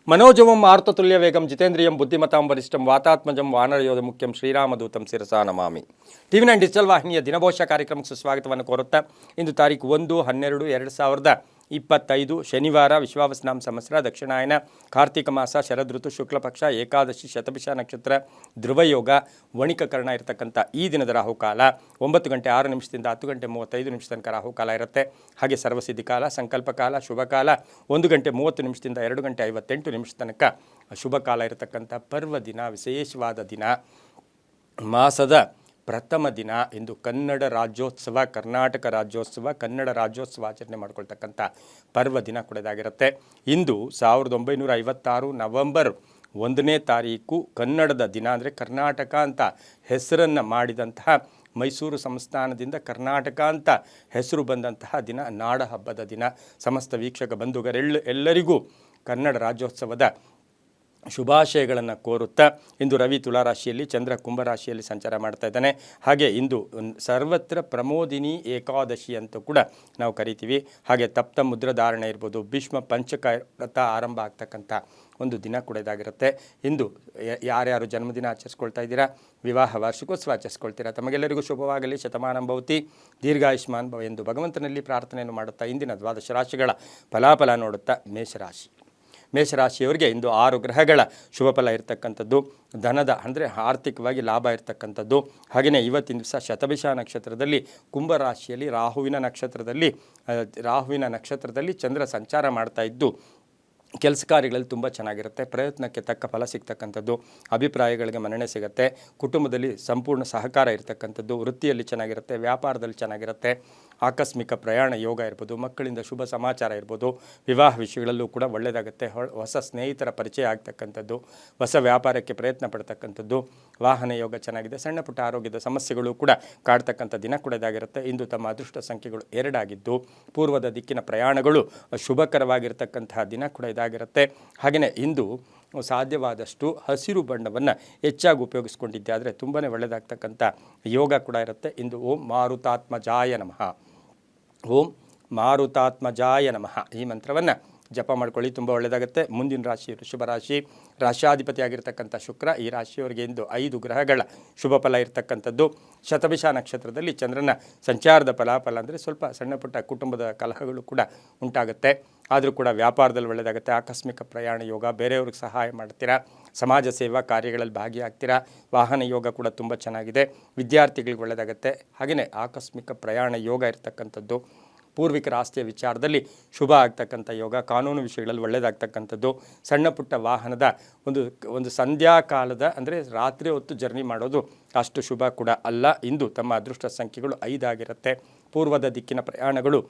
मनोजवं आर्ततुल्यवेगं जितेन्द्रियं बुद्धिमतां वरिष्ठं वातात्मजं वानरयोधमुख्यं ಶ್ರೀರಾಮದೂತಂ ಶಿರಸಾ ನಮಾಮಿ. TV9 digital ವಾಹಿನಿಯ ದಿನಭೋಷ ಕಾರ್ಯಕ್ರಮಕ್ಕೆ ಸುಸ್ವಾಗತವನ್ನು ಕೋರುತ್ತಾ ಇಂದು ತಾರೀಕು 1/12/2025 ಶನಿವಾರ ವಿಶ್ವಾವಸುನಾಮ ಸಂವತ್ಸರ ದಕ್ಷಿಣಾಯನ ಕಾರ್ತಿಕ ಮಾಸ ಶರದೃತು ಶುಕ್ಲಪಕ್ಷ ಏಕಾದಶಿ ಶತಭಿಷ ನಕ್ಷತ್ರ ಧ್ರುವಯೋಗ ವಣಿಕಕರಣ ಇರತಕ್ಕಂಥ ಈ ದಿನದ ರಾಹುಕಾಲ 9 ಗಂಟೆ 6 ನಿಮಿಷದಿಂದ 10 ಗಂಟೆ 35 ನಿಮಿಷ ತನಕ ರಾಹುಕಾಲ ಇರುತ್ತೆ. ಹಾಗೆ ಸರ್ವಸಿದ್ಧಿ ಕಾಲ ಸಂಕಲ್ಪ ಕಾಲ ಶುಭ ಕಾಲ 1 ಗಂಟೆ 30 ನಿಮಿಷದಿಂದ 2 ಗಂಟೆ 58 ನಿಮಿಷ ತನಕ ಶುಭ ಕಾಲ ಇರತಕ್ಕಂಥ ಪರ್ವ ದಿನ, ವಿಶೇಷವಾದ ದಿನ, ಮಾಸದ ಪ್ರಥಮ ದಿನ ಎಂದು ಕನ್ನಡ ರಾಜ್ಯೋತ್ಸವ, ಕರ್ನಾಟಕ ರಾಜ್ಯೋತ್ಸವ, ಕನ್ನಡ ರಾಜ್ಯೋತ್ಸವ ಆಚರಣೆ ಮಾಡ್ಕೊಳ್ತಕ್ಕಂಥ ಪರ್ವ ದಿನ ಕೂಡದಾಗಿರುತ್ತೆ. ಇಂದು 1956 ನವೆಂಬರ್ 1ನೇ ತಾರೀಕು ಕನ್ನಡದ ದಿನ, ಅಂದರೆ ಕರ್ನಾಟಕ ಅಂತ ಹೆಸರನ್ನು ಮಾಡಿದಂತಹ ಮೈಸೂರು ಸಂಸ್ಥಾನದಿಂದ ಕರ್ನಾಟಕ ಅಂತ ಹೆಸರು ಬಂದಂತಹ ದಿನ, ನಾಡ ಹಬ್ಬದ ದಿನ. ಸಮಸ್ತ ವೀಕ್ಷಕ ಬಂಧುಗಳೆಲ್ಲರಿಗೂ ಕನ್ನಡ ರಾಜ್ಯೋತ್ಸವದ ಶುಭಾಶಯಗಳನ್ನು ಕೋರುತ್ತಾ ಇಂದು ರವಿ ತುಲಾರಾಶಿಯಲ್ಲಿ, ಚಂದ್ರ ಕುಂಭರಾಶಿಯಲ್ಲಿ ಸಂಚಾರ ಮಾಡ್ತಾ ಇದ್ದಾನೆ. ಹಾಗೆ ಇಂದು ಸರ್ವತ್ರ ಪ್ರಮೋದಿನಿ ಏಕಾದಶಿ ಅಂತ ಕೂಡ ನಾವು ಕರಿತೀವಿ. ಹಾಗೆ ತಪ್ತ ಮುದ್ರಧಾರಣೆ ಇರ್ಬೋದು, ಭೀಷ್ಮ ಪಂಚಕ ವ್ರತ ಆರಂಭ ಆಗ್ತಕ್ಕಂಥ ಒಂದು ದಿನ ಕೂಡ ಇದಾಗಿರುತ್ತೆ. ಇಂದು ಯಾರ್ಯಾರು ಜನ್ಮದಿನ ಆಚರಿಸ್ಕೊಳ್ತಾ ಇದ್ದೀರಾ, ವಿವಾಹ ವಾರ್ಷಿಕೋತ್ಸವ ಆಚರಿಸ್ಕೊಳ್ತೀರಾ, ತಮಗೆಲ್ಲರಿಗೂ ಶುಭವಾಗಲಿ, ಶತಮಾನಂ ಭವತಿ, ದೀರ್ಘಾಯುಷ್ಮಾನ್ ಭವ ಎಂದು ಭಗವಂತನಲ್ಲಿ ಪ್ರಾರ್ಥನೆಯನ್ನು ಮಾಡುತ್ತಾ ಇಂದಿನ ದ್ವಾದಶ ರಾಶಿಗಳ ಫಲಾಫಲ ನೋಡುತ್ತಾ ಮೇಷರಾಶಿಯವರಿಗೆ ಇಂದು 6 ಗ್ರಹಗಳ ಶುಭ ಫಲ ಇರತಕ್ಕಂಥದ್ದು, ಧನದ ಅಂದರೆ ಆರ್ಥಿಕವಾಗಿ ಲಾಭ ಇರತಕ್ಕಂಥದ್ದು. ಹಾಗೆಯೇ ಇವತ್ತಿನ ದಿವಸ ಶತಭಿಷ ನಕ್ಷತ್ರದಲ್ಲಿ ಕುಂಭರಾಶಿಯಲ್ಲಿ ರಾಹುವಿನ ನಕ್ಷತ್ರದಲ್ಲಿ ಚಂದ್ರ ಸಂಚಾರ ಮಾಡ್ತಾ ಇದ್ದು ಕೆಲಸ ಕಾರ್ಯಗಳಲ್ಲಿ ತುಂಬ ಚೆನ್ನಾಗಿರುತ್ತೆ. ಪ್ರಯತ್ನಕ್ಕೆ ತಕ್ಕ ಫಲ ಸಿಗ್ತಕ್ಕಂಥದ್ದು, ಅಭಿಪ್ರಾಯಗಳಿಗೆ ಮನ್ನಣೆ ಸಿಗುತ್ತೆ, ಕುಟುಂಬದಲ್ಲಿ ಸಂಪೂರ್ಣ ಸಹಕಾರ ಇರತಕ್ಕಂಥದ್ದು, ವೃತ್ತಿಯಲ್ಲಿ ಚೆನ್ನಾಗಿರುತ್ತೆ, ವ್ಯಾಪಾರದಲ್ಲಿ ಚೆನ್ನಾಗಿರುತ್ತೆ, ಆಕಸ್ಮಿಕ ಪ್ರಯಾಣ ಯೋಗ ಇರ್ಬೋದು, ಮಕ್ಕಳಿಂದ ಶುಭ ಸಮಾಚಾರ ಇರ್ಬೋದು, ವಿವಾಹ ವಿಷಯಗಳಲ್ಲೂ ಕೂಡ ಒಳ್ಳೆಯದಾಗುತ್ತೆ, ಹೊಸ ಸ್ನೇಹಿತರ ಪರಿಚಯ ಆಗ್ತಕ್ಕಂಥದ್ದು, ಹೊಸ ವ್ಯಾಪಾರಕ್ಕೆ ಪ್ರಯತ್ನ ಪಡ್ತಕ್ಕಂಥದ್ದು, ವಾಹನ ಯೋಗ ಚೆನ್ನಾಗಿದೆ, ಸಣ್ಣ ಪುಟ್ಟ ಆರೋಗ್ಯದ ಸಮಸ್ಯೆಗಳು ಕೂಡ ಕಾಡ್ತಕ್ಕಂಥ ದಿನ ಕೂಡ ಇದಾಗಿರುತ್ತೆ. ಇಂದು ತಮ್ಮ ಅದೃಷ್ಟ ಸಂಖ್ಯೆಗಳು 2 ಆಗಿದ್ದು ಪೂರ್ವದ ದಿಕ್ಕಿನ ಪ್ರಯಾಣಗಳು ಶುಭಕರವಾಗಿರ್ತಕ್ಕಂತಹ ದಿನ ಕೂಡ ಇದಾಗಿರುತ್ತೆ. ಹಾಗೆಯೇ ಇಂದು ಸಾಧ್ಯವಾದಷ್ಟು ಹಸಿರು ಬಣ್ಣವನ್ನು ಹೆಚ್ಚಾಗಿ ಉಪಯೋಗಿಸ್ಕೊಂಡಿದ್ದೆ ಆದರೆ ತುಂಬಾ ಒಳ್ಳೆಯದಾಗ್ತಕ್ಕಂಥ ಯೋಗ ಕೂಡ ಇರುತ್ತೆ. ಇಂದು ಓಂ ಮಾರುತಾತ್ಮಜಾಯ ನಮಃ, ಓಂ ಮಾರುತಾತ್ಮಜಾಯ ನಮಃ ಈ ಮಂತ್ರವನ್ನು ಜಪ ಮಾಡ್ಕೊಳ್ಳಿ, ತುಂಬ ಒಳ್ಳೆಯದಾಗುತ್ತೆ. ಮುಂದಿನ ರಾಶಿ ವೃಷಭ ರಾಶಿ, ರಾಶ್ಯಾಧಿಪತಿ ಆಗಿರ್ತಕ್ಕಂಥ ಶುಕ್ರ. ಈ ರಾಶಿಯವರಿಗೆ ಇಂದು 5 ಗ್ರಹಗಳ ಶುಭ ಫಲ ಇರತಕ್ಕಂಥದ್ದು. ಶತಭಿಷ ನಕ್ಷತ್ರದಲ್ಲಿ ಚಂದ್ರನ ಸಂಚಾರದ ಫಲಾಫಲ ಅಂದರೆ ಸ್ವಲ್ಪ ಸಣ್ಣ ಪುಟ್ಟ ಕುಟುಂಬದ ಕಲಹಗಳು ಕೂಡ ಉಂಟಾಗುತ್ತೆ, ಆದರೂ ಕೂಡ ವ್ಯಾಪಾರದಲ್ಲಿ ಒಳ್ಳೆಯದಾಗುತ್ತೆ. ಆಕಸ್ಮಿಕ ಪ್ರಯಾಣ ಯೋಗ, ಬೇರೆಯವ್ರಿಗೆ ಸಹಾಯ ಮಾಡ್ತೀರಾ, ಸಮಾಜ ಸೇವಾ ಕಾರ್ಯಗಳಲ್ಲಿ ಭಾಗಿಯಾಗ್ತೀರಾ, ವಾಹನ ಯೋಗ ಕೂಡ ತುಂಬ ಚೆನ್ನಾಗಿದೆ, ವಿದ್ಯಾರ್ಥಿಗಳಿಗೆ ಒಳ್ಳೆಯದಾಗುತ್ತೆ. ಹಾಗೆಯೇ ಆಕಸ್ಮಿಕ ಪ್ರಯಾಣ ಯೋಗ ಇರತಕ್ಕಂಥದ್ದು, ಪೂರ್ವಿಕರ ಆಸ್ತಿಯ ವಿಚಾರದಲ್ಲಿ ಶುಭ ಆಗ್ತಕ್ಕಂಥ ಯೋಗ, ಕಾನೂನು ವಿಷಯಗಳಲ್ಲಿ ಒಳ್ಳೆಯದಾಗ್ತಕ್ಕಂಥದ್ದು, ಸಣ್ಣ ಪುಟ್ಟ ವಾಹನದ ಒಂದು ಸಂಧ್ಯಾಕಾಲದ ಅಂದರೆ ರಾತ್ರಿ ಹೊತ್ತು ಜರ್ನಿ ಮಾಡೋದು ಅಷ್ಟು ಶುಭ ಕೂಡ ಅಲ್ಲ. ಇಂದು ತಮ್ಮ ಅದೃಷ್ಟ ಸಂಖ್ಯೆಗಳು 5 ಆಗಿರುತ್ತೆ. ಪೂರ್ವದ ದಿಕ್ಕಿನ ಪ್ರಯಾಣಗಳು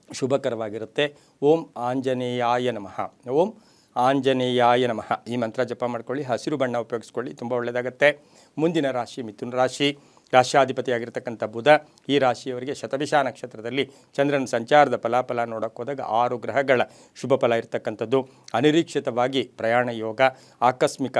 ಶುಭಕರವಾಗಿರುತ್ತೆ. ಓಂ ಆಂಜನೇಯಾಯ ನಮಃ, ಓಂ ಆಂಜನೇಯಾಯ ನಮಃ ಈ ಮಂತ್ರ ಜಪ ಮಾಡ್ಕೊಳ್ಳಿ, ಹಸಿರು ಬಣ್ಣ ಉಪಯೋಗಿಸ್ಕೊಳ್ಳಿ, ತುಂಬ ಒಳ್ಳೆಯದಾಗುತ್ತೆ. ಮುಂದಿನ ರಾಶಿ ಮಿಥುನ ರಾಶಿ, ರಾಶ್ಯಾಧಿಪತಿಯಾಗಿರ್ತಕ್ಕಂಥ ಬುಧ. ಈ ರಾಶಿಯವರಿಗೆ ಶತಭಿಷ ನಕ್ಷತ್ರದಲ್ಲಿ ಚಂದ್ರನ ಸಂಚಾರದ ಫಲಾಫಲ ನೋಡೋಕೆ ಹೋದಾಗ 6 ಗ್ರಹಗಳ ಶುಭ ಫಲ ಇರತಕ್ಕಂಥದ್ದು. ಅನಿರೀಕ್ಷಿತವಾಗಿ ಪ್ರಯಾಣ ಯೋಗ, ಆಕಸ್ಮಿಕ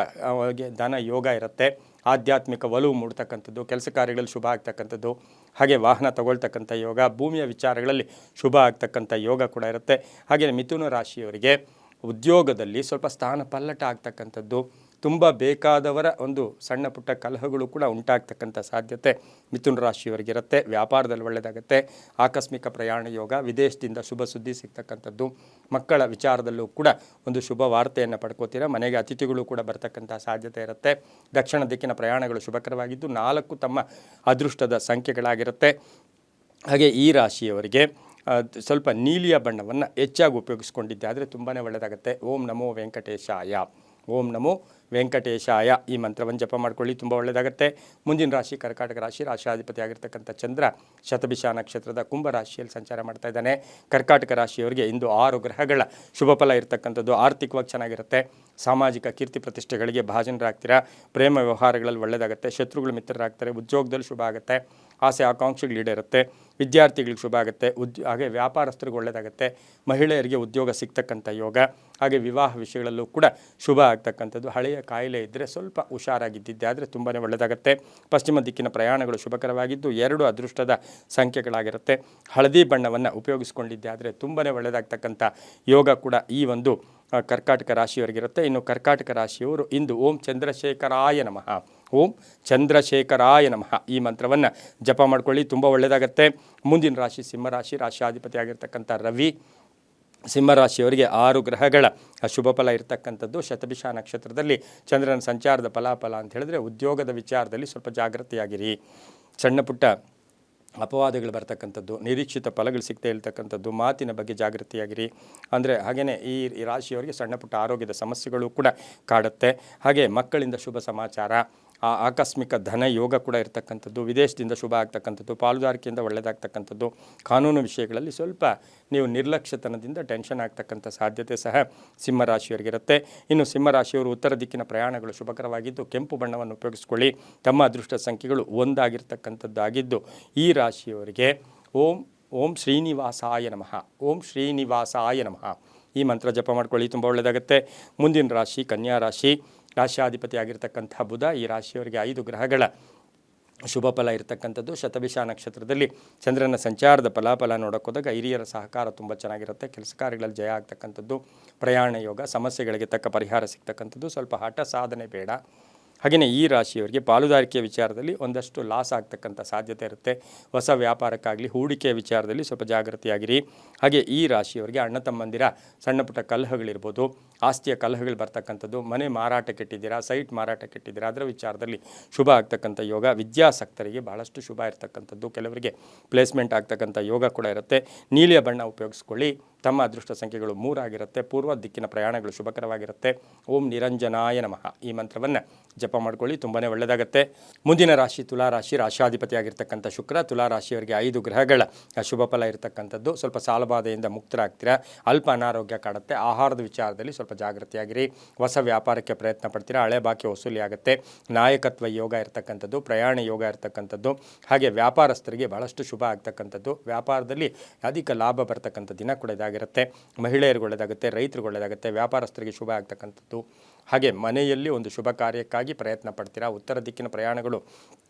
ಧನ ಯೋಗ ಇರುತ್ತೆ, ಆಧ್ಯಾತ್ಮಿಕ ಒಲವು ಮೂಡ್ತಕ್ಕಂಥದ್ದು, ಕೆಲಸ ಕಾರ್ಯಗಳಲ್ಲಿ ಶುಭ ಆಗ್ತಕ್ಕಂಥದ್ದು, ಹಾಗೆ ವಾಹನ ತಗೊಳ್ತಕ್ಕಂಥ ಯೋಗ, ಭೂಮಿಯ ವಿಚಾರಗಳಲ್ಲಿ ಶುಭ ಆಗ್ತಕ್ಕಂಥ ಯೋಗ ಕೂಡ ಇರುತ್ತೆ. ಹಾಗೆಯೇ ಮಿಥುನ ರಾಶಿಯವರಿಗೆ ಉದ್ಯೋಗದಲ್ಲಿ ಸ್ವಲ್ಪ ಸ್ಥಾನ ಪಲ್ಲಟ ಆಗ್ತಕ್ಕಂಥದ್ದು, ತುಂಬ ಬೇಕಾದವರ ಒಂದು ಸಣ್ಣ ಪುಟ್ಟ ಕಲಹಗಳು ಕೂಡ ಉಂಟಾಗ್ತಕ್ಕಂಥ ಸಾಧ್ಯತೆ ಮಿಥುನ ರಾಶಿಯವರಿಗಿರುತ್ತೆ. ವ್ಯಾಪಾರದಲ್ಲಿ ಒಳ್ಳೆಯದಾಗುತ್ತೆ, ಆಕಸ್ಮಿಕ ಪ್ರಯಾಣ ಯೋಗ, ವಿದೇಶದಿಂದ ಶುಭ ಸುದ್ದಿ ಸಿಗ್ತಕ್ಕಂಥದ್ದು, ಮಕ್ಕಳ ವಿಚಾರದಲ್ಲೂ ಕೂಡ ಒಂದು ಶುಭ ವಾರ್ತೆಯನ್ನು ಪಡ್ಕೋತೀರ, ಮನೆಗೆ ಅತಿಥಿಗಳು ಕೂಡ ಬರ್ತಕ್ಕಂಥ ಸಾಧ್ಯತೆ ಇರುತ್ತೆ. ದಕ್ಷಿಣ ದಿಕ್ಕಿನ ಪ್ರಯಾಣಗಳು ಶುಭಕರವಾಗಿದ್ದು 4 ತಮ್ಮ ಅದೃಷ್ಟದ ಸಂಖ್ಯೆಗಳಾಗಿರುತ್ತೆ. ಹಾಗೆ ಈ ರಾಶಿಯವರಿಗೆ ಸ್ವಲ್ಪ ನೀಲಿಯ ಬಣ್ಣವನ್ನು ಹೆಚ್ಚಾಗಿ ಉಪಯೋಗಿಸ್ಕೊಂಡಿದ್ದೆ ಆದರೆ ತುಂಬಾ ಒಳ್ಳೆಯದಾಗುತ್ತೆ. ಓಂ ನಮೋ ವೆಂಕಟೇಶಾಯ, ಓಂ ನಮೋ ವೆಂಕಟೇಶಾಯ ಈ ಮಂತ್ರವನ್ನು ಜಪ ಮಾಡ್ಕೊಳ್ಳಿ, ತುಂಬ ಒಳ್ಳೆಯದಾಗುತ್ತೆ. ಮುಂದಿನ ರಾಶಿ ಕರ್ಕಾಟಕ ರಾಶಿ, ರಾಶ್ಯಾಧಿಪತಿ ಆಗಿರ್ತಕ್ಕಂಥ ಚಂದ್ರ ಶತಭಿಷ ನಕ್ಷತ್ರದ ಕುಂಭ ರಾಶಿಯಲ್ಲಿ ಸಂಚಾರ ಮಾಡ್ತಾ ಇದ್ದಾನೆ. ಕರ್ಕಾಟಕ ರಾಶಿಯವರಿಗೆ ಇಂದು 6 ಗ್ರಹಗಳ ಶುಭ ಫಲ ಇರತಕ್ಕಂಥದ್ದು. ಆರ್ಥಿಕವಾಗಿ ಚೆನ್ನಾಗಿರುತ್ತೆ, ಸಾಮಾಜಿಕ ಕೀರ್ತಿ ಪ್ರತಿಷ್ಠೆಗಳಿಗೆ ಭಾಜನರಾಗ್ತೀರಾ, ಪ್ರೇಮ ವ್ಯವಹಾರಗಳಲ್ಲಿ ಒಳ್ಳೆಯದಾಗುತ್ತೆ, ಶತ್ರುಗಳು ಮಿತ್ರರಾಗ್ತಾರೆ, ಉದ್ಯೋಗದಲ್ಲಿ ಶುಭ ಆಗುತ್ತೆ, ಆಸೆ ಆಕಾಂಕ್ಷೆಗಳು ಈಡೇರುತ್ತೆ, ವಿದ್ಯಾರ್ಥಿಗಳಿಗೆ ಶುಭ ಆಗುತ್ತೆ, ಹಾಗೆ ವ್ಯಾಪಾರಸ್ಥರಿಗೆ ಒಳ್ಳೆಯದಾಗುತ್ತೆ, ಮಹಿಳೆಯರಿಗೆ ಉದ್ಯೋಗ ಸಿಗ್ತಕ್ಕಂಥ ಯೋಗ, ಹಾಗೆ ವಿವಾಹ ವಿಷಯಗಳಲ್ಲೂ ಕೂಡ ಶುಭ ಆಗ್ತಕ್ಕಂಥದ್ದು. ಹಳೆಯ ಕಾಯಿಲೆ ಇದ್ದರೆ ಸ್ವಲ್ಪ ಹುಷಾರಾಗಿದ್ದಿದ್ದೆ ಆದರೆ ತುಂಬಾ ಒಳ್ಳೆಯದಾಗುತ್ತೆ. ಪಶ್ಚಿಮ ದಿಕ್ಕಿನ ಪ್ರಯಾಣಗಳು ಶುಭಕರವಾಗಿದ್ದು 2 ಅದೃಷ್ಟದ ಸಂಖ್ಯೆಗಳಾಗಿರುತ್ತೆ. ಹಳದಿ ಬಣ್ಣವನ್ನು ಉಪಯೋಗಿಸ್ಕೊಂಡಿದ್ದೆ ಆದರೆ ತುಂಬಾ ಒಳ್ಳೆಯದಾಗ್ತಕ್ಕಂಥ ಯೋಗ ಕೂಡ ಈ ಒಂದು ಕರ್ಕಾಟಕ ರಾಶಿಯವರಿಗಿರುತ್ತೆ. ಇನ್ನು ಕರ್ಕಾಟಕ ರಾಶಿಯವರು ಇಂದು ಓಂ ಚಂದ್ರಶೇಖರಾಯ ನಮಃ, ಓಂ ಚಂದ್ರಶೇಖರಾಯ ನಮಃ ಈ ಮಂತ್ರವನ್ನು ಜಪ ಮಾಡ್ಕೊಳ್ಳಿ, ತುಂಬ ಒಳ್ಳೆಯದಾಗತ್ತೆ. ಮುಂದಿನ ರಾಶಿ ಸಿಂಹರಾಶಿ, ರಾಶಿಯಾಧಿಪತಿ ಆಗಿರ್ತಕ್ಕಂಥ ರವಿ. ಸಿಂಹರಾಶಿಯವರಿಗೆ 6 ಗ್ರಹಗಳ ಶುಭ ಫಲ ಇರತಕ್ಕಂಥದ್ದು. ಶತಭಿಷ ನಕ್ಷತ್ರದಲ್ಲಿ ಚಂದ್ರನ ಸಂಚಾರದ ಫಲಾಫಲ ಅಂತ ಹೇಳಿದ್ರೆ ಉದ್ಯೋಗದ ವಿಚಾರದಲ್ಲಿ ಸ್ವಲ್ಪ ಜಾಗೃತಿಯಾಗಿರಿ. ಸಣ್ಣ ಪುಟ್ಟ ಅಪವಾದಗಳು ಬರ್ತಕ್ಕಂಥದ್ದು, ನಿರೀಕ್ಷಿತ ಫಲಗಳು ಸಿಗದೆ ಇರತಕ್ಕಂಥದ್ದು, ಮಾತಿನ ಬಗ್ಗೆ ಜಾಗೃತಿಯಾಗಿರಿ. ಅಂದರೆ ಹಾಗೆಯೇ ಈ ರಾಶಿಯವರಿಗೆ ಸಣ್ಣ ಪುಟ್ಟ ಆರೋಗ್ಯದ ಸಮಸ್ಯೆಗಳು ಕೂಡ ಕಾಡುತ್ತೆ. ಹಾಗೆ ಮಕ್ಕಳಿಂದ ಶುಭ ಸಮಾಚಾರ, ಆಕಸ್ಮಿಕ ಧನ ಯೋಗ ಕೂಡ ಇರತಕ್ಕಂಥದ್ದು, ವಿದೇಶದಿಂದ ಶುಭ ಆಗ್ತಕ್ಕಂಥದ್ದು, ಪಾಲುದಾರಿಕೆಯಿಂದ ಒಳ್ಳೆಯದಾಗ್ತಕ್ಕಂಥದ್ದು, ಕಾನೂನು ವಿಷಯಗಳಲ್ಲಿ ಸ್ವಲ್ಪ ನೀವು ನಿರ್ಲಕ್ಷ್ಯತನದಿಂದ ಟೆನ್ಷನ್ ಆಗ್ತಕ್ಕಂಥ ಸಾಧ್ಯತೆ ಸಹ ಸಿಂಹರಾಶಿಯವರಿಗಿರುತ್ತೆ. ಇನ್ನು ಸಿಂಹರಾಶಿಯವರು ಉತ್ತರ ದಿಕ್ಕಿನ ಪ್ರಯಾಣಗಳು ಶುಭಕರವಾಗಿದ್ದು ಕೆಂಪು ಬಣ್ಣವನ್ನು ಉಪಯೋಗಿಸ್ಕೊಳ್ಳಿ. ತಮ್ಮ ಅದೃಷ್ಟ ಸಂಖ್ಯೆಗಳು 1 ಆಗಿರ್ತಕ್ಕಂಥದ್ದಾಗಿದ್ದು ಈ ರಾಶಿಯವರಿಗೆ ಓಂ ಶ್ರೀನಿವಾಸಾಯ ನಮಃ, ಓಂ ಶ್ರೀನಿವಾಸಾಯ ನಮಃ ಈ ಮಂತ್ರ ಜಪ ಮಾಡ್ಕೊಳ್ಳಿ, ತುಂಬ ಒಳ್ಳೆಯದಾಗುತ್ತೆ. ಮುಂದಿನ ರಾಶಿ ಕನ್ಯಾ ರಾಶಿ, ರಾಶಿಯಾಧಿಪತಿ ಆಗಿರ್ತಕ್ಕಂಥ ಬುಧ. ಈ ರಾಶಿಯವರಿಗೆ 5 ಗ್ರಹಗಳ ಶುಭ ಫಲ ಇರತಕ್ಕಂಥದ್ದು. ಶತಭಿಷ ನಕ್ಷತ್ರದಲ್ಲಿ ಚಂದ್ರನ ಸಂಚಾರದ ಫಲಾಫಲ ನೋಡೋಕ್ಕೋದಾಗ ಹಿರಿಯರ ಸಹಕಾರ ತುಂಬ ಚೆನ್ನಾಗಿರುತ್ತೆ. ಕೆಲಸ ಕಾರ್ಯಗಳಲ್ಲಿ ಜಯ ಆಗ್ತಕ್ಕಂಥದ್ದು, ಪ್ರಯಾಣ ಯೋಗ, ಸಮಸ್ಯೆಗಳಿಗೆ ತಕ್ಕ ಪರಿಹಾರ ಸಿಗ್ತಕ್ಕಂಥದ್ದು, ಸ್ವಲ್ಪ ಹಠ ಸಾಧನೆ ಬೇಡ. ಹಾಗೆಯೇ ಈ ರಾಶಿಯವರಿಗೆ ಪಾಲುದಾರಿಕೆಯ ವಿಚಾರದಲ್ಲಿ ಒಂದಷ್ಟು ಲಾಸ್ ಆಗ್ತಕ್ಕಂಥ ಸಾಧ್ಯತೆ ಇರುತ್ತೆ. ಹೊಸ ವ್ಯಾಪಾರಕ್ಕಾಗಲಿ ಹೂಡಿಕೆಯ ವಿಚಾರದಲ್ಲಿ ಸ್ವಲ್ಪ ಜಾಗೃತಿಯಾಗಿರಿ. ಹಾಗೆ ಈ ರಾಶಿಯವರಿಗೆ ಅಣ್ಣ ತಮ್ಮಂದಿರ ಸಣ್ಣ ಪುಟ್ಟ ಕಲಹಗಳಿರ್ಬೋದು, ಆಸ್ತಿಯ ಕಲಹಗಳು ಬರ್ತಕ್ಕಂಥದ್ದು, ಮನೆ ಮಾರಾಟಕ್ಕೆ ಇಟ್ಟಿದ್ದೀರಾ, ಸೈಟ್ ಮಾರಾಟಕ್ಕೆ ಇಟ್ಟಿದ್ದೀರಾ, ಅದರ ವಿಚಾರದಲ್ಲಿ ಶುಭ ಆಗ್ತಕ್ಕಂಥ ಯೋಗ. ವಿದ್ಯಾಸಕ್ತರಿಗೆ ಬಹಳಷ್ಟು ಶುಭ ಇರತಕ್ಕಂಥದ್ದು, ಕೆಲವರಿಗೆ ಪ್ಲೇಸ್ಮೆಂಟ್ ಆಗ್ತಕ್ಕಂಥ ಯೋಗ ಕೂಡ ಇರುತ್ತೆ. ನೀಲಿಯ ಬಣ್ಣ ಉಪಯೋಗಿಸ್ಕೊಳ್ಳಿ. ತಮ್ಮ ಅದೃಷ್ಟ ಸಂಖ್ಯೆಗಳು 3 ಆಗಿರುತ್ತೆ. ಪೂರ್ವ ದಿಕ್ಕಿನ ಪ್ರಯಾಣಗಳು ಶುಭಕರವಾಗಿರುತ್ತೆ. ಓಂ ನಿರಂಜನಾಯ ನಮಃ ಈ ಮಂತ್ರವನ್ನು ಜಪ ಮಾಡ್ಕೊಳ್ಳಿ, ತುಂಬಾ ಒಳ್ಳೆಯದಾಗುತ್ತೆ. ಮುಂದಿನ ರಾಶಿ ತುಲಾರಾಶಿ, ರಾಶಿಯಾಧಿಪತಿ ಆಗಿರ್ತಕ್ಕಂಥ ಶುಕ್ರ. ತುಲಾರಾಶಿಯವರಿಗೆ 5 ಗ್ರಹಗಳ ಶುಭ ಫಲ ಇರತಕ್ಕಂಥದ್ದು. ಸ್ವಲ್ಪ ಸಾಲಬಾಧೆಯಿಂದ ಮುಕ್ತರಾಗ್ತೀರಾ, ಅಲ್ಪ ಅನಾರೋಗ್ಯ ಕಾಡುತ್ತೆ. ಆಹಾರದ ವಿಚಾರದಲ್ಲಿ ಸ್ವಲ್ಪ ಜಾಗೃತಿಯಾಗಿರಿ. ಹೊಸ ವ್ಯಾಪಾರಕ್ಕೆ ಪ್ರಯತ್ನ ಪಡ್ತೀರಾ, ಹಳೆ ಬಾಕಿ ವಸೂಲಿ ಆಗುತ್ತೆ. ನಾಯಕತ್ವ ಯೋಗ ಇರತಕ್ಕಂಥದ್ದು, ಪ್ರಯಾಣ ಯೋಗ ಇರತಕ್ಕಂಥದ್ದು. ಹಾಗೆ ವ್ಯಾಪಾರಸ್ಥರಿಗೆ ಬಹಳಷ್ಟು ಶುಭ ಆಗ್ತಕ್ಕಂಥದ್ದು, ವ್ಯಾಪಾರದಲ್ಲಿ ಅಧಿಕ ಲಾಭ ಬರ್ತಕ್ಕಂಥ ದಿನ ಕೂಡ ಇದಾಗಿರುತ್ತೆ. ಮಹಿಳೆಯರಿಗೆ ಒಳ್ಳೆಯದಾಗುತ್ತೆ, ರೈತರಿಗೆ ಒಳ್ಳೆಯದಾಗುತ್ತೆ, ವ್ಯಾಪಾರಸ್ಥರಿಗೆ ಶುಭ ಆಗ್ತಕ್ಕಂಥದ್ದು. ಹಾಗೆ ಮನೆಯಲ್ಲಿ ಒಂದು ಶುಭ ಕಾರ್ಯಕ್ಕಾಗಿ ಪ್ರಯತ್ನ ಪಡ್ತೀರಾ. ಉತ್ತರ ದಿಕ್ಕಿನ ಪ್ರಯಾಣಗಳು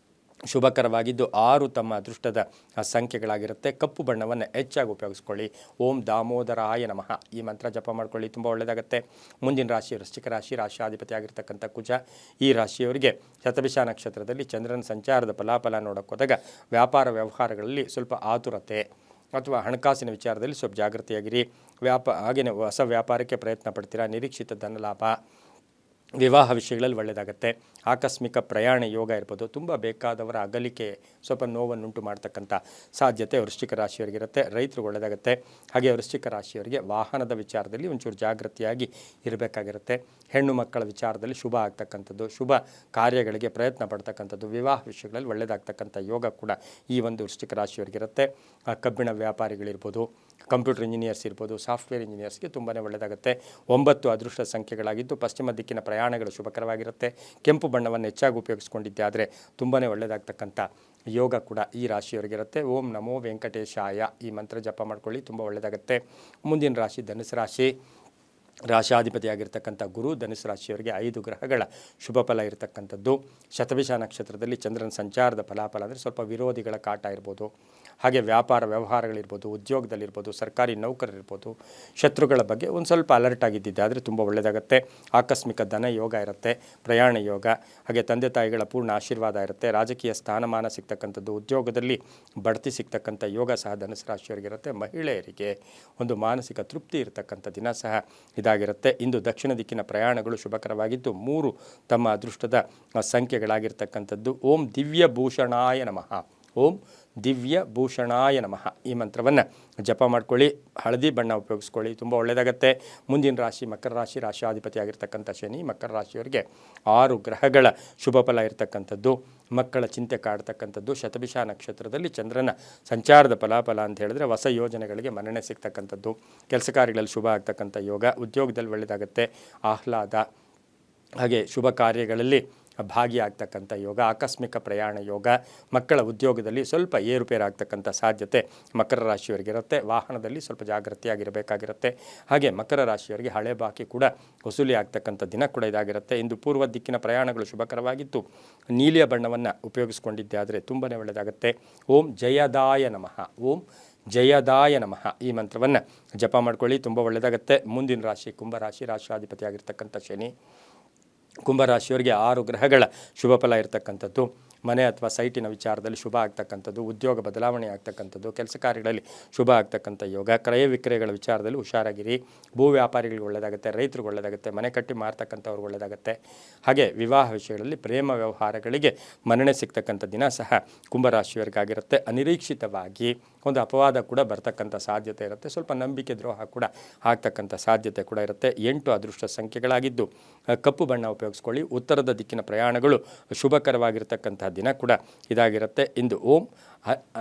ಶುಭಕರವಾಗಿದ್ದು 6 ತಮ್ಮ ಅದೃಷ್ಟದ ಸಂಖ್ಯೆಗಳಾಗಿರುತ್ತೆ. ಕಪ್ಪು ಬಣ್ಣವನ್ನು ಹೆಚ್ಚಾಗಿ ಉಪಯೋಗಿಸ್ಕೊಳ್ಳಿ. ಓಂ ದಾಮೋದರಾಯ ನಮಃ ಈ ಮಂತ್ರ ಜಪ ಮಾಡ್ಕೊಳ್ಳಿ, ತುಂಬ ಒಳ್ಳೆಯದಾಗುತ್ತೆ. ಮುಂದಿನ ರಾಶಿ ವೃಶ್ಚಿಕ ರಾಶಿ, ರಾಶಿಯಾಧಿಪತಿ ಆಗಿರ್ತಕ್ಕಂಥ ಕುಜ. ಈ ರಾಶಿಯವರಿಗೆ ಶತಭಿಷ ನಕ್ಷತ್ರದಲ್ಲಿ ಚಂದ್ರನ ಸಂಚಾರದ ಫಲಾಫಲ ನೋಡೋಕ್ಕೋದಾಗ ವ್ಯಾಪಾರ ವ್ಯವಹಾರಗಳಲ್ಲಿ ಸ್ವಲ್ಪ ಆತುರತೆ ಅಥವಾ ಹಣಕಾಸಿನ ವಿಚಾರದಲ್ಲಿ ಸ್ವಲ್ಪ ಜಾಗೃತಿಯಾಗಿರಿ. ಹಾಗೆಯೇ ಹೊಸ ವ್ಯಾಪಾರಕ್ಕೆ ಪ್ರಯತ್ನ ಪಡ್ತೀರಾ, ನಿರೀಕ್ಷಿತ ಧನಲಾಭ. ವಿವಾಹ ವಿಷಯಗಳಲ್ಲಿ ಒಳ್ಳೆಯದಾಗುತ್ತೆ. ಆಕಸ್ಮಿಕ ಪ್ರಯಾಣ ಯೋಗ ಇರ್ಬೋದು. ತುಂಬ ಬೇಕಾದವರ ಅಗಲಿಕೆ ಸ್ವಲ್ಪ ನೋವನ್ನುಂಟು ಮಾಡ್ತಕ್ಕಂಥ ಸಾಧ್ಯತೆ ವೃಶ್ಚಿಕ ರಾಶಿಯವರಿಗಿರುತ್ತೆ. ರೈತರು ಒಳ್ಳೆಯದಾಗುತ್ತೆ. ಹಾಗೆ ವೃಶ್ಚಿಕ ರಾಶಿಯವರಿಗೆ ವಾಹನದ ವಿಚಾರದಲ್ಲಿ ಒಂಚೂರು ಜಾಗೃತಿಯಾಗಿ ಇರಬೇಕಾಗಿರುತ್ತೆ. ಹೆಣ್ಣು ಮಕ್ಕಳ ವಿಚಾರದಲ್ಲಿ ಶುಭ ಆಗ್ತಕ್ಕಂಥದ್ದು, ಶುಭ ಕಾರ್ಯಗಳಿಗೆ ಪ್ರಯತ್ನ ಪಡ್ತಕ್ಕಂಥದ್ದು, ವಿವಾಹ ವಿಷಯಗಳಲ್ಲಿ ಒಳ್ಳೆಯದಾಗ್ತಕ್ಕಂಥ ಯೋಗ ಕೂಡ ಈ ಒಂದು ವೃಶ್ಚಿಕ ರಾಶಿಯವರಿಗಿರುತ್ತೆ. ಕಬ್ಬಿಣ ವ್ಯಾಪಾರಿಗಳಿರ್ಬೋದು, ಕಂಪ್ಯೂಟರ್ ಇಂಜಿನಿಯರ್ಸ್ ಇರ್ಬೋದು, ಸಾಫ್ಟ್ವೇರ್ ಇಂಜಿನಿಯರ್ಸ್ಗೆ ತುಂಬಾ ಒಳ್ಳೆಯದಾಗುತ್ತೆ. 9 ಅದೃಷ್ಟ ಸಂಖ್ಯೆಗಳಾಗಿದ್ದು ಪಶ್ಚಿಮ ದಿಕ್ಕಿನ ಪ್ರಯಾಣಗಳು ಶುಭಕರವಾಗಿರುತ್ತೆ. ಕೆಂಪು ಬಣ್ಣವನ್ನು ಹೆಚ್ಚಾಗಿ ಉಪಯೋಗಿಸ್ಕೊಂಡಿದ್ದೆ ಆದರೆ ತುಂಬಾ ಒಳ್ಳೆಯದಾಗ್ತಕ್ಕಂಥ ಯೋಗ ಕೂಡ ಈ ರಾಶಿಯವರಿಗಿರುತ್ತೆ. ಓಂ ನಮೋ ವೆಂಕಟೇಶಾಯ ಈ ಮಂತ್ರ ಜಪ ಮಾಡ್ಕೊಳ್ಳಿ, ತುಂಬ ಒಳ್ಳೆಯದಾಗುತ್ತೆ. ಮುಂದಿನ ರಾಶಿ ಧನುಸು ರಾಶಿ, ರಾಶಿಯಾಧಿಪತಿ ಆಗಿರ್ತಕ್ಕಂಥ ಗುರು. ಧನುಸು ರಾಶಿಯವರಿಗೆ 5 ಗ್ರಹಗಳ ಶುಭ ಫಲ ಇರತಕ್ಕಂಥದ್ದು. ಶತಭಿಷ ನಕ್ಷತ್ರದಲ್ಲಿ ಚಂದ್ರನ ಸಂಚಾರದ ಫಲಾಫಲ ಅಂದರೆ ಸ್ವಲ್ಪ ವಿರೋಧಿಗಳ ಕಾಟ ಇರ್ಬೋದು. ಹಾಗೆ ವ್ಯಾಪಾರ ವ್ಯವಹಾರಗಳಿರ್ಬೋದು, ಉದ್ಯೋಗದಲ್ಲಿರ್ಬೋದು, ಸರ್ಕಾರಿ ನೌಕರರಿರ್ಬೋದು, ಶತ್ರುಗಳ ಬಗ್ಗೆ ಒಂದು ಸ್ವಲ್ಪ ಅಲರ್ಟ್ ಆಗಿದ್ದಿದೆ ಆದರೆ ತುಂಬ ಒಳ್ಳೆಯದಾಗುತ್ತೆ. ಆಕಸ್ಮಿಕ ಧನ ಯೋಗ ಇರುತ್ತೆ, ಪ್ರಯಾಣ ಯೋಗ. ಹಾಗೆ ತಂದೆ ತಾಯಿಗಳ ಪೂರ್ಣ ಆಶೀರ್ವಾದ ಇರುತ್ತೆ. ರಾಜಕೀಯ ಸ್ಥಾನಮಾನ ಸಿಗ್ತಕ್ಕಂಥದ್ದು, ಉದ್ಯೋಗದಲ್ಲಿ ಬಡ್ತಿ ಸಿಗ್ತಕ್ಕಂಥ ಯೋಗ ಸಹ ಧನುಸು ರಾಶಿಯವರಿಗಿರುತ್ತೆ. ಮಹಿಳೆಯರಿಗೆ ಒಂದು ಮಾನಸಿಕ ತೃಪ್ತಿ ಇರತಕ್ಕಂಥ ದಿನ ಸಹ ಇದಾಗಿರುತ್ತೆ. ಇಂದು ದಕ್ಷಿಣ ದಿಕ್ಕಿನ ಪ್ರಯಾಣಗಳು ಶುಭಕರವಾಗಿದ್ದು 3 ತಮ್ಮ ಅದೃಷ್ಟದ ಸಂಖ್ಯೆಗಳಾಗಿರ್ತಕ್ಕಂಥದ್ದು. ಓಂ ದಿವ್ಯ ಭೂಷಣಾಯ ನಮಃ, ಓಂ ದಿವ್ಯ ಭೂಷಣಾಯ ನಮಃ ಈ ಮಂತ್ರವನ್ನು ಜಪ ಮಾಡ್ಕೊಳ್ಳಿ. ಹಳದಿ ಬಣ್ಣ ಉಪಯೋಗಿಸ್ಕೊಳ್ಳಿ, ತುಂಬ ಒಳ್ಳೆಯದಾಗತ್ತೆ. ಮುಂದಿನ ರಾಶಿ ಮಕರ ರಾಶಿ, ರಾಶಿಯಾಧಿಪತಿ ಆಗಿರ್ತಕ್ಕಂಥ ಶನಿ. ಮಕರ ರಾಶಿಯವರಿಗೆ 6 ಗ್ರಹಗಳ ಶುಭ ಫಲ ಇರತಕ್ಕಂಥದ್ದು. ಮಕ್ಕಳ ಚಿಂತೆ ಕಾಡ್ತಕ್ಕಂಥದ್ದು. ಶತಭಿಷ ನಕ್ಷತ್ರದಲ್ಲಿ ಚಂದ್ರನ ಸಂಚಾರದ ಫಲಾಫಲ ಅಂತ ಹೇಳಿದ್ರೆ ಹೊಸ ಯೋಜನೆಗಳಿಗೆ ಮನ್ನಣೆ ಸಿಗ್ತಕ್ಕಂಥದ್ದು, ಕೆಲಸ ಕಾರ್ಯಗಳಲ್ಲಿ ಶುಭ ಆಗ್ತಕ್ಕಂಥ ಯೋಗ. ಉದ್ಯೋಗದಲ್ಲಿ ಒಳ್ಳೆಯದಾಗುತ್ತೆ. ಆಹ್ಲಾದ, ಹಾಗೆ ಶುಭ ಕಾರ್ಯಗಳಲ್ಲಿ ಭಾಗಿಯಾಗ್ತಕ್ಕಂಥ ಯೋಗ. ಆಕಸ್ಮಿಕ ಪ್ರಯಾಣ ಯೋಗ. ಮಕ್ಕಳ ಉದ್ಯೋಗದಲ್ಲಿ ಸ್ವಲ್ಪ ಏರುಪೇರಾಗ್ತಕ್ಕಂಥ ಸಾಧ್ಯತೆ ಮಕರ ರಾಶಿಯವರಿಗಿರುತ್ತೆ. ವಾಹನದಲ್ಲಿ ಸ್ವಲ್ಪ ಜಾಗೃತಿಯಾಗಿರಬೇಕಾಗಿರುತ್ತೆ. ಹಾಗೆ ಮಕರ ರಾಶಿಯವರಿಗೆ ಹಳೆ ಬಾಕಿ ಕೂಡ ವಸೂಲಿ ಆಗ್ತಕ್ಕಂಥ ದಿನ ಕೂಡ ಇದಾಗಿರುತ್ತೆ. ಇಂದು ಪೂರ್ವ ದಿಕ್ಕಿನ ಪ್ರಯಾಣಗಳು ಶುಭಕರವಾಗಿದ್ದು ನೀಲಿಯ ಬಣ್ಣವನ್ನು ಉಪಯೋಗಿಸ್ಕೊಂಡಿದ್ದೆ ಆದರೆ ತುಂಬಾ ಒಳ್ಳೆಯದಾಗುತ್ತೆ. ಓಂ ಜಯದಾಯ ನಮಃ, ಓಂ ಜಯದಾಯ ನಮಃ ಈ ಮಂತ್ರವನ್ನು ಜಪ ಮಾಡ್ಕೊಳ್ಳಿ, ತುಂಬ ಒಳ್ಳೆಯದಾಗುತ್ತೆ. ಮುಂದಿನ ರಾಶಿ ಕುಂಭರಾಶಿ, ರಾಷ್ಟ್ರಾಧಿಪತಿ ಆಗಿರ್ತಕ್ಕಂಥ ಶನಿ. ಕುಂಭರಾಶಿಯವರಿಗೆ 6 ಗ್ರಹಗಳ ಶುಭ ಫಲ ಇರತಕ್ಕಂಥದ್ದು. ಮನೆ ಅಥವಾ ಸೈಟಿನ ವಿಚಾರದಲ್ಲಿ ಶುಭ ಆಗ್ತಕ್ಕಂಥದ್ದು, ಉದ್ಯೋಗ ಬದಲಾವಣೆ ಆಗ್ತಕ್ಕಂಥದ್ದು, ಕೆಲಸ ಕಾರ್ಯಗಳಲ್ಲಿ ಶುಭ ಆಗ್ತಕ್ಕಂಥ ಯೋಗ, ಕ್ರಯ ವಿಕ್ರಯಗಳ ವಿಚಾರದಲ್ಲಿ ಹುಷಾರಾಗಿರಿ. ಭೂ ವ್ಯಾಪಾರಿಗಳಿಗೆ ಒಳ್ಳೆಯದಾಗುತ್ತೆ, ರೈತರಿಗೆ ಒಳ್ಳೆಯದಾಗುತ್ತೆ, ಮನೆ ಕಟ್ಟಿ ಮಾರ್ತಕ್ಕಂಥವ್ರಿಗೆ ಒಳ್ಳೆಯದಾಗುತ್ತೆ. ಹಾಗೆ ವಿವಾಹ ವಿಷಯಗಳಲ್ಲಿ ಪ್ರೇಮ ವ್ಯವಹಾರಗಳಿಗೆ ಮನ್ನಣೆ ಸಿಗ್ತಕ್ಕಂಥ ದಿನ ಸಹ ಕುಂಭರಾಶಿಯವರಿಗಾಗಿರುತ್ತೆ. ಅನಿರೀಕ್ಷಿತವಾಗಿ ಒಂದು ಅಪವಾದ ಕೂಡ ಬರ್ತಕ್ಕಂಥ ಸಾಧ್ಯತೆ ಇರುತ್ತೆ, ಸ್ವಲ್ಪ ನಂಬಿಕೆ ದ್ರೋಹ ಕೂಡ ಆಗ್ತಕ್ಕಂಥ ಸಾಧ್ಯತೆ ಕೂಡ ಇರುತ್ತೆ. 8 ಅದೃಷ್ಟ ಸಂಖ್ಯೆಗಳಾಗಿದ್ದು ಕಪ್ಪು ಬಣ್ಣ ಉಪಯೋಗಿಸ್ಕೊಳ್ಳಿ. ಉತ್ತರದ ದಿಕ್ಕಿನ ಪ್ರಯಾಣಗಳು ಶುಭಕರವಾಗಿರ್ತಕ್ಕಂಥ ದಿನ ಕೂಡ ಇದಾಗಿರುತ್ತೆ. ಇಂದು ಓಂ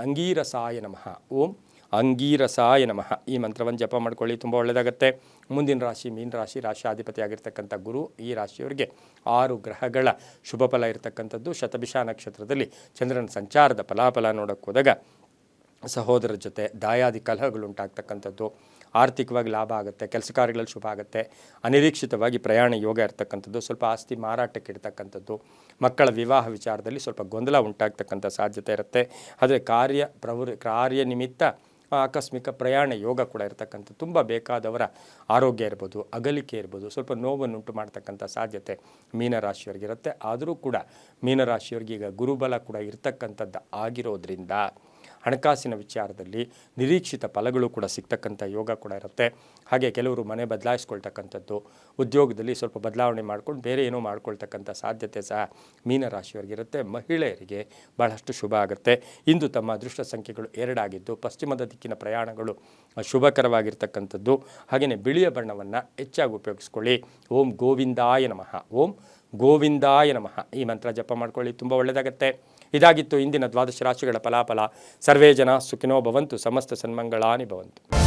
ಅಂಗೀರಸಾಯ ನಮಃ, ಓಂ ಅಂಗೀರಸಾಯ ನಮಃ ಈ ಮಂತ್ರವನ್ನು ಜಪ ಮಾಡ್ಕೊಳ್ಳಿ, ತುಂಬ ಒಳ್ಳೆಯದಾಗುತ್ತೆ. ಮುಂದಿನ ರಾಶಿ ಮೀನರಾಶಿ, ರಾಶಿಯಾಧಿಪತಿ ಆಗಿರ್ತಕ್ಕಂಥ ಗುರು. ಈ ರಾಶಿಯವರಿಗೆ 6 ಗ್ರಹಗಳ ಶುಭ ಫಲ ಇರತಕ್ಕಂಥದ್ದು. ಶತಭಿಷ ನಕ್ಷತ್ರದಲ್ಲಿ ಚಂದ್ರನ ಸಂಚಾರದ ಫಲಾಫಲ ನೋಡೋಕ್ಕೆ ಹೋದಾಗ ಸಹೋದರರ ಜೊತೆ ದಾಯಾದಿ ಕಲಹಗಳು ಉಂಟಾಗ್ತಕ್ಕಂಥದ್ದು, ಆರ್ಥಿಕವಾಗಿ ಲಾಭ ಆಗುತ್ತೆ, ಕೆಲಸ ಕಾರ್ಯಗಳಲ್ಲಿ ಶುಭ ಆಗುತ್ತೆ. ಅನಿರೀಕ್ಷಿತವಾಗಿ ಪ್ರಯಾಣ ಯೋಗ ಇರ್ತಕ್ಕಂಥದ್ದು, ಸ್ವಲ್ಪ ಆಸ್ತಿ ಮಾರಾಟಕ್ಕೆ ಇಡ್ತಕ್ಕಂಥದ್ದು, ಮಕ್ಕಳ ವಿವಾಹ ವಿಚಾರದಲ್ಲಿ ಸ್ವಲ್ಪ ಗೊಂದಲ ಉಂಟಾಗ್ತಕ್ಕಂಥ ಸಾಧ್ಯತೆ ಇರುತ್ತೆ. ಆದರೆ ಕಾರ್ಯ ನಿಮಿತ್ತ ಆಕಸ್ಮಿಕ ಪ್ರಯಾಣ ಯೋಗ ಕೂಡ ಇರತಕ್ಕಂಥ ತುಂಬ ಬೇಕಾದವರ ಆರೋಗ್ಯ ಇರ್ಬೋದು, ಅಗಲಿಕೆ ಇರ್ಬೋದು, ಸ್ವಲ್ಪ ನೋವನ್ನುಂಟು ಮಾಡ್ತಕ್ಕಂಥ ಸಾಧ್ಯತೆ ಮೀನರಾಶಿಯವರಿಗಿರುತ್ತೆ. ಆದರೂ ಕೂಡ ಮೀನರಾಶಿಯವರಿಗೆ ಈಗ ಗುರುಬಲ ಕೂಡ ಇರ್ತಕ್ಕಂಥದ್ದು ಆಗಿರೋದ್ರಿಂದ ಹಣಕಾಸಿನ ವಿಚಾರದಲ್ಲಿ ನಿರೀಕ್ಷಿತ ಫಲಗಳು ಕೂಡ ಸಿಗ್ತಕ್ಕಂಥ ಯೋಗ ಕೂಡ ಇರುತ್ತೆ. ಹಾಗೆ ಕೆಲವರು ಮನೆ ಬದಲಾಯಿಸ್ಕೊಳ್ತಕ್ಕಂಥದ್ದು, ಉದ್ಯೋಗದಲ್ಲಿ ಸ್ವಲ್ಪ ಬದಲಾವಣೆ ಮಾಡ್ಕೊಂಡು ಬೇರೆ ಏನೋ ಮಾಡ್ಕೊಳ್ತಕ್ಕಂಥ ಸಾಧ್ಯತೆ ಸಹ ಮೀನರಾಶಿಯವರಿಗಿರುತ್ತೆ. ಮಹಿಳೆಯರಿಗೆ ಬಹಳಷ್ಟು ಶುಭ ಆಗುತ್ತೆ. ಇಂದು ತಮ್ಮ ಅದೃಷ್ಟ ಸಂಖ್ಯೆಗಳು 2 ಆಗಿದ್ದು ಪಶ್ಚಿಮದ ದಿಕ್ಕಿನ ಪ್ರಯಾಣಗಳು ಶುಭಕರವಾಗಿರ್ತಕ್ಕಂಥದ್ದು. ಹಾಗೆಯೇ ಬಿಳಿಯ ಬಣ್ಣವನ್ನು ಹೆಚ್ಚಾಗಿ ಉಪಯೋಗಿಸ್ಕೊಳ್ಳಿ. ಓಂ ಗೋವಿಂದಾಯ ನಮಃ, ಓಂ ಗೋವಿಂದಾಯ ನಮಃ ಈ ಮಂತ್ರ ಜಪ ಮಾಡ್ಕೊಳ್ಳಿ, ತುಂಬ ಒಳ್ಳೆಯದಾಗುತ್ತೆ. ಇದಾಗಿತ್ತು ಇಂದಿನ ದ್ವಾದಶ ರಾಶಿಗಳ ಫಲಾಫಲ. ಸರ್ವೇ ಜನ ಸುಖಿನೋ ಭವಂತು, ಸಮಸ್ತ ಸನ್ಮಂಗಳಾನಿ ಭವಂತು.